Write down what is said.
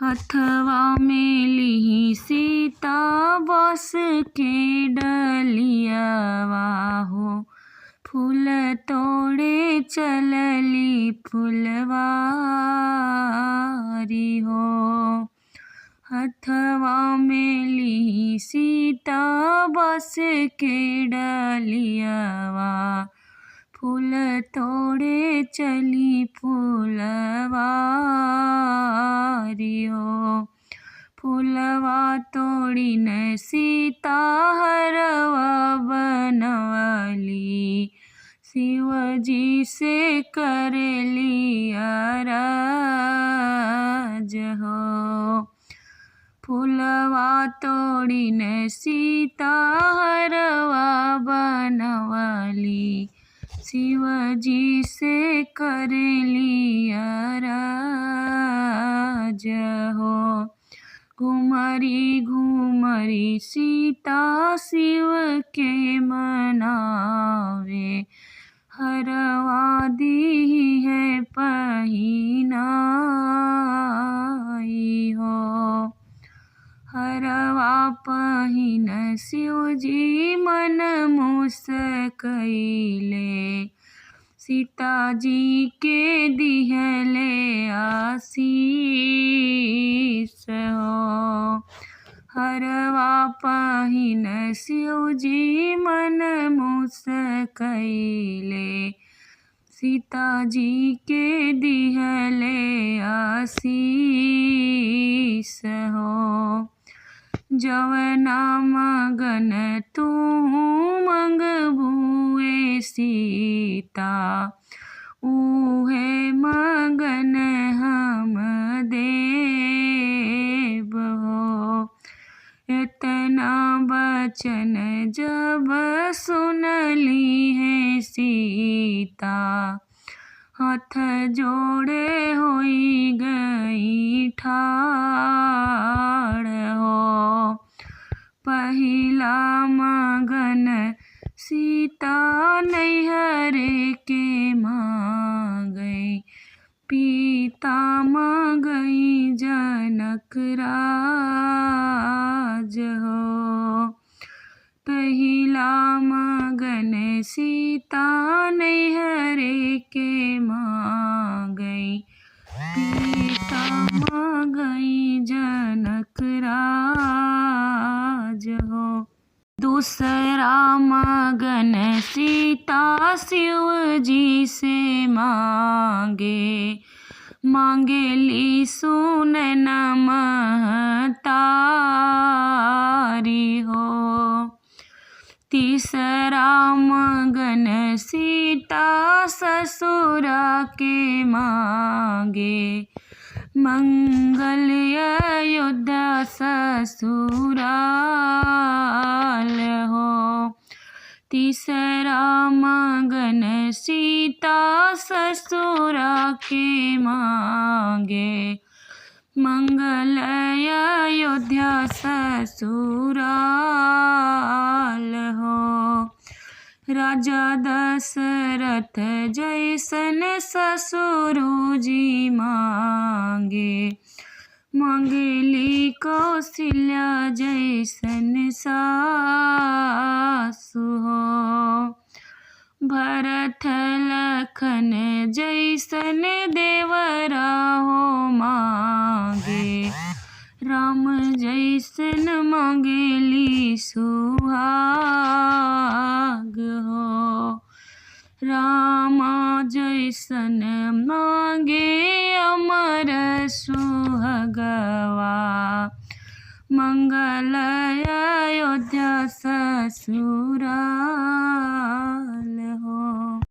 हथवा में लिहि सीता बस के डलियावा हो, फूल तोड़े चलली फुलवारी हो। हथवा में लिहि सीता बस के डलियावा, फूल तोड़े चली फुलवारी हो। फूलवा तोड़ी न सीता हरवा बनवली, शिव जी से करेली अरज हो। फूलवा तोड़ी न सीता हरवा बनवली, शिव जी से करेली अरज हो। घुमरी घुमरी सीता शिव के मनावे, हरवा दी है पहिनाई हो। हरवा पहिन शिव जी मन मुस्कइले, सीता जी के दिहले आशीष हो। हरवा पहिन शिव जी मन मुस्कइले, सीता जी के दिहले आशीष हो। जवना मगन तू मंगबुए सीता, उहे मगन हम देव हो। इतना बचन जब सुनली है सीता, हाथ जोड़े होई गई ठाड़ हो। पहिला मगन सीता नैहरे के मांगई, पिता मांगई जनक राज हो। पहिला मगन सीता नैहरे के मांगई, पिता मांगई जनक राज हो। दूसरा मगन सीता शिव जी से मांगे, मांगेली सुनन महतारी हो। तीसरा मगन सीता ससुरा के मांगे, मंगल अयोध्या ससुराल हो। तीसरा मगन सीता ससुरा के मांगे, मंगल अयोध्या ससुराल हो। राजा दशरथ जैसन ससुरु जी मांगे, मांगेली कौशल्या जैसन सासु हो। भरत लखन जैसन देवरा हो मांगे, राम जैसन मांगेली सुहाग हो। राम जैसन मांगे अमर सुहागवा, मंगल अयोध्या ससुराल।